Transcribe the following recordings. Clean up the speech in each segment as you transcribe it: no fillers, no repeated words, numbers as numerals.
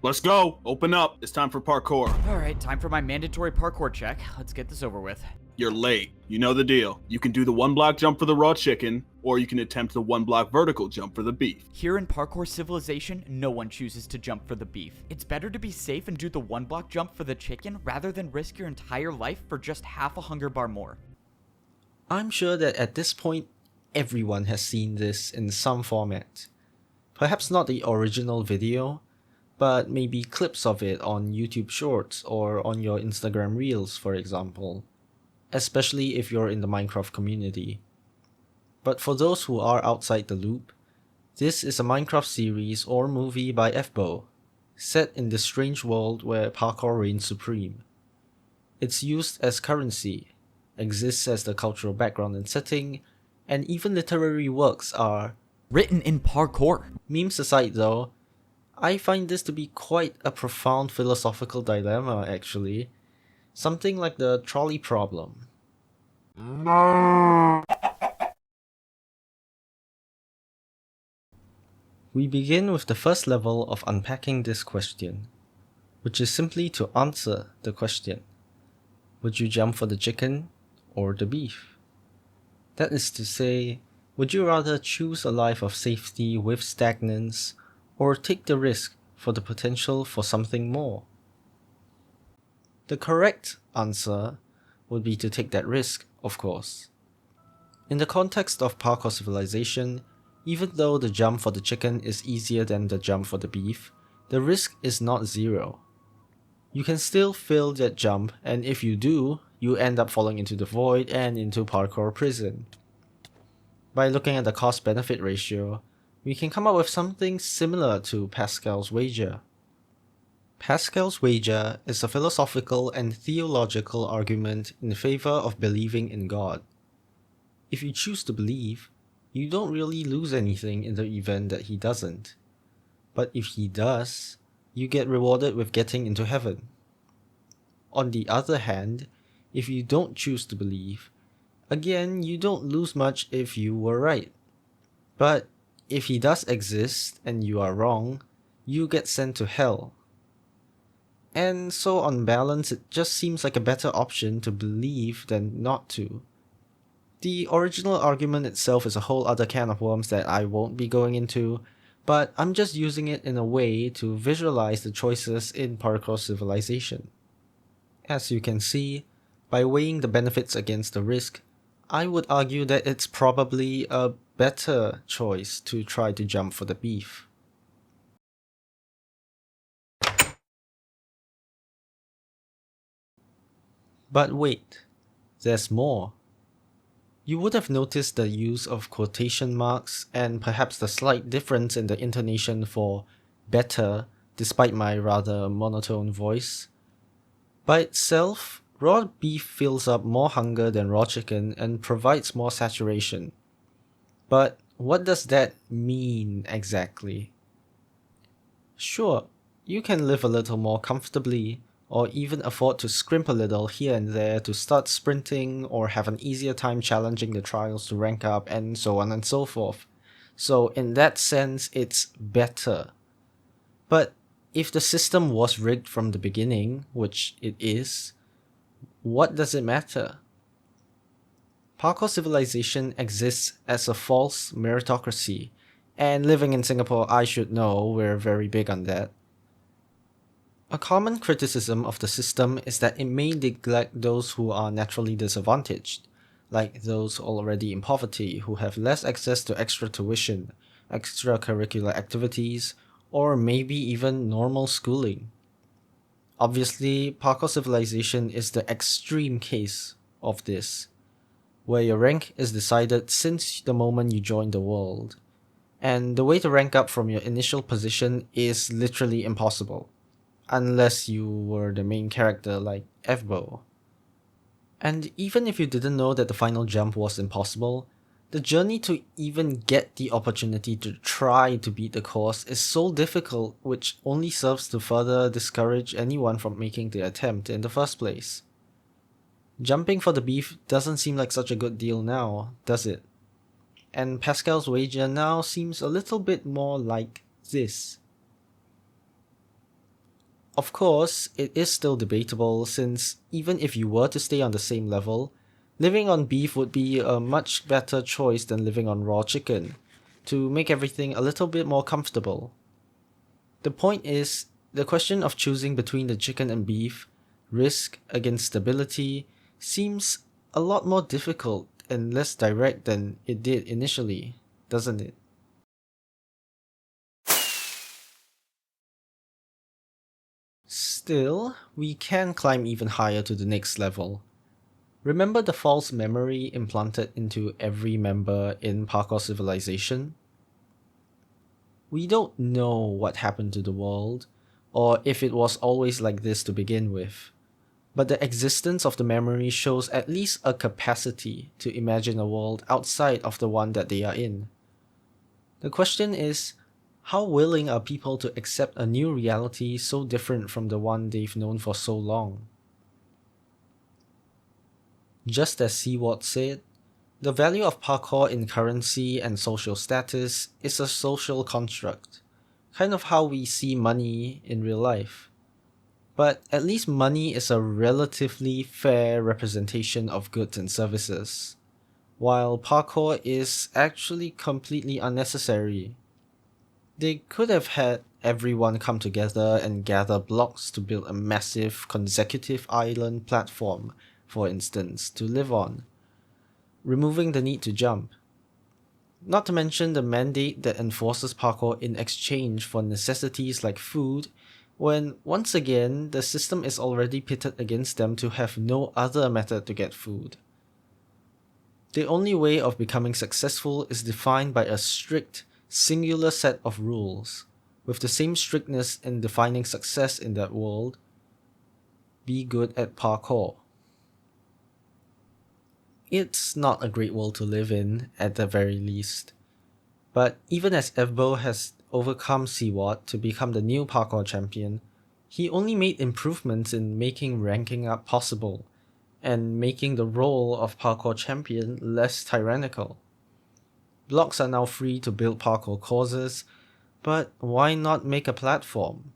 Let's go. Open up. It's time for parkour. Alright, time for my mandatory parkour check. Let's get this over with. You're late. You know the deal. You can do the 1-block jump for the raw chicken, or you can attempt the 1-block vertical jump for the beef. Here in Parkour Civilization, no one chooses to jump for the beef. It's better to be safe and do the 1-block jump for the chicken rather than risk your entire life for just half a hunger bar more. I'm sure that at this point, everyone has seen this in some format. Perhaps not the original video, but maybe clips of it on YouTube Shorts or on your Instagram Reels, for example, especially if you're in the Minecraft community. But for those who are outside the loop, this is a Minecraft series or movie by FBO, set in this strange world where parkour reigns supreme. It's used as currency, exists as the cultural background and setting, and even literary works are Written in parkour. Memes aside though, I find this to be quite a profound philosophical dilemma actually. Something like the trolley problem. We begin with the first level of unpacking this question, which is simply to answer the question. Would you jump for the chicken or the beef? That is to say, would you rather choose a life of safety with stagnance, or take the risk for the potential for something more? The correct answer would be to take that risk, of course. In the context of Parkour Civilization, even though the jump for the chicken is easier than the jump for the beef, the risk is not zero. You can still fail that jump, and if you do, you end up falling into the void and into parkour prison. By looking at the cost-benefit ratio, we can come up with something similar to Pascal's wager. Pascal's wager is a philosophical and theological argument in favor of believing in God. If you choose to believe, you don't really lose anything in the event that he doesn't. But if he does, you get rewarded with getting into heaven. On the other hand, if you don't choose to believe, again, you don't lose much if you were right. But if he does exist and you are wrong, you get sent to hell. And so on balance, it just seems like a better option to believe than not to. The original argument itself is a whole other can of worms that I won't be going into, but I'm just using it in a way to visualize the choices in Parkour Civilization. As you can see, by weighing the benefits against the risk, I would argue that it's probably a better choice to try to jump for the beef. But wait, there's more. You would have noticed the use of quotation marks and perhaps the slight difference in the intonation for better despite my rather monotone voice. By itself, raw beef fills up more hunger than raw chicken and provides more saturation. But what does that mean exactly? Sure, you can live a little more comfortably, or even afford to scrimp a little here and there to start sprinting or have an easier time challenging the trials to rank up and so on and so forth. So in that sense, it's better. But if the system was rigged from the beginning, which it is, what does it matter? Parkour Civilization exists as a false meritocracy, and living in Singapore, I should know we're very big on that. A common criticism of the system is that it may neglect those who are naturally disadvantaged, like those already in poverty who have less access to extra tuition, extracurricular activities, or maybe even normal schooling. Obviously, Parkour Civilization is the extreme case of this, where your rank is decided since the moment you join the world, and the way to rank up from your initial position is literally impossible, unless you were the main character like FBO. And even if you didn't know that the final jump was impossible, the journey to even get the opportunity to try to beat the course is so difficult, which only serves to further discourage anyone from making the attempt in the first place. Jumping for the beef doesn't seem like such a good deal now, does it? And Pascal's wager now seems a little bit more like this. Of course, it is still debatable since even if you were to stay on the same level, living on beef would be a much better choice than living on raw chicken, to make everything a little bit more comfortable. The point is, the question of choosing between the chicken and beef, risk against stability, seems a lot more difficult and less direct than it did initially, doesn't it? Still, we can climb even higher to the next level. Remember the false memory implanted into every member in Parkour Civilization? We don't know what happened to the world, or if it was always like this to begin with, but the existence of the memory shows at least a capacity to imagine a world outside of the one that they are in. The question is, how willing are people to accept a new reality so different from the one they've known for so long? Just as Seward said, the value of parkour in currency and social status is a social construct, kind of how we see money in real life. But at least money is a relatively fair representation of goods and services, while parkour is actually completely unnecessary. They could have had everyone come together and gather blocks to build a massive consecutive island platform, for instance, to live on, removing the need to jump. Not to mention the mandate that enforces parkour in exchange for necessities like food, when once again the system is already pitted against them to have no other method to get food. The only way of becoming successful is defined by a strict, singular set of rules, with the same strictness in defining success in that world. Be good at parkour. It's not a great world to live in, at the very least. But even as Evbo has overcome Siwat to become the new parkour champion, he only made improvements in making ranking up possible, and making the role of parkour champion less tyrannical. Blocks are now free to build parkour courses, but why not make a platform?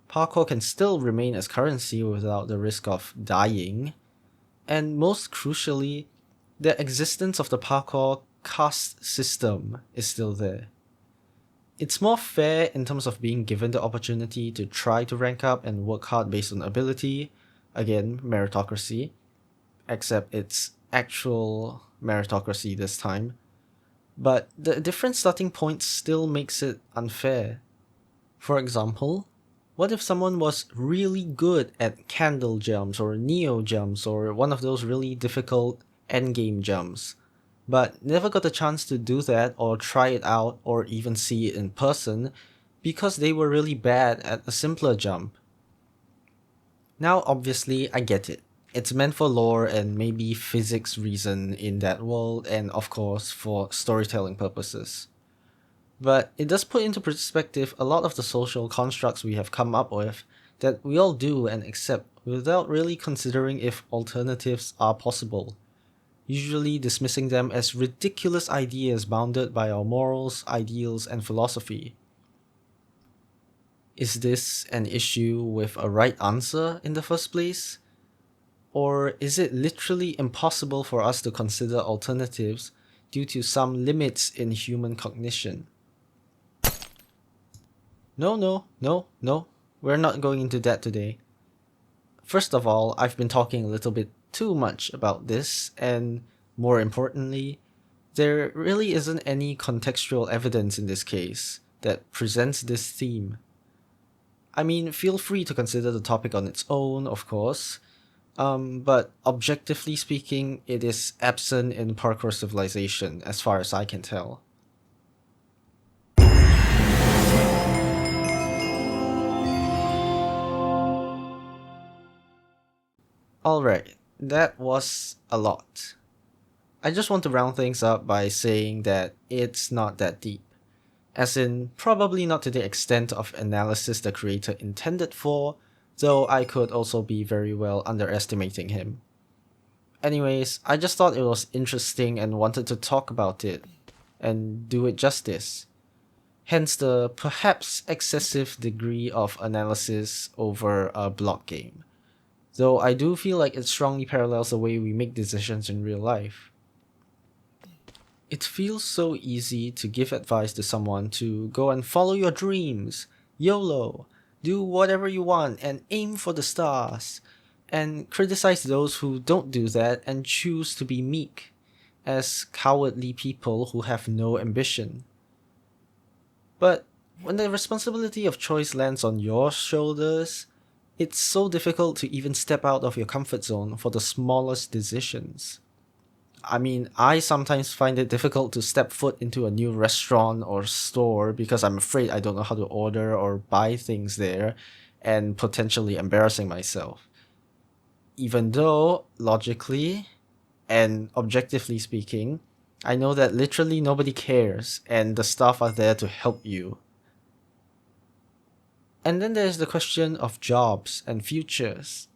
Parkour can still remain as currency without the risk of dying, and most crucially, the existence of the parkour caste system is still there. It's more fair in terms of being given the opportunity to try to rank up and work hard based on ability, again, meritocracy, except it's actual meritocracy this time. But the different starting points still makes it unfair. For example, what if someone was really good at candle jumps or neo jumps or one of those really difficult endgame jumps, but never got a chance to do that or try it out or even see it in person because they were really bad at a simpler jump? Now obviously I get it. It's meant for lore and maybe physics reason in that world and of course for storytelling purposes. But it does put into perspective a lot of the social constructs we have come up with that we all do and accept without really considering if alternatives are possible, usually dismissing them as ridiculous ideas bounded by our morals, ideals, and philosophy. Is this an issue with a right answer in the first place? Or is it literally impossible for us to consider alternatives due to some limits in human cognition? No, we're not going into that today. First of all, I've been talking a little bit too much about this, and more importantly, there really isn't any contextual evidence in this case that presents this theme. I mean, feel free to consider the topic on its own, of course, but objectively speaking, it is absent in Parkour Civilization, as far as I can tell. Alright, that was a lot. I just want to round things up by saying that it's not that deep. As in, probably not to the extent of analysis the creator intended for, though I could also be very well underestimating him. Anyways, I just thought it was interesting and wanted to talk about it, and do it justice. Hence the perhaps excessive degree of analysis over a block game. Though I do feel like it strongly parallels the way we make decisions in real life. It feels so easy to give advice to someone to go and follow your dreams, YOLO, do whatever you want and aim for the stars, and criticize those who don't do that and choose to be meek, as cowardly people who have no ambition. But when the responsibility of choice lands on your shoulders, it's so difficult to even step out of your comfort zone for the smallest decisions. I mean, I sometimes find it difficult to step foot into a new restaurant or store because I'm afraid I don't know how to order or buy things there and potentially embarrassing myself. Even though, logically and objectively speaking, I know that literally nobody cares and the staff are there to help you. And then there's the question of jobs and futures.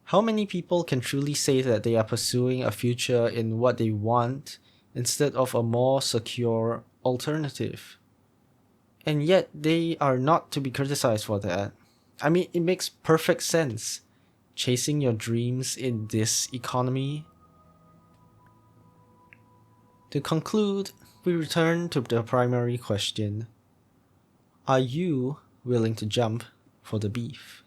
How many people can truly say that they are pursuing a future in what they want instead of a more secure alternative? And yet they are not to be criticized for that. I mean, it makes perfect sense. Chasing your dreams in this economy. To conclude, we return to the primary question. Are you willing to jump for the beef?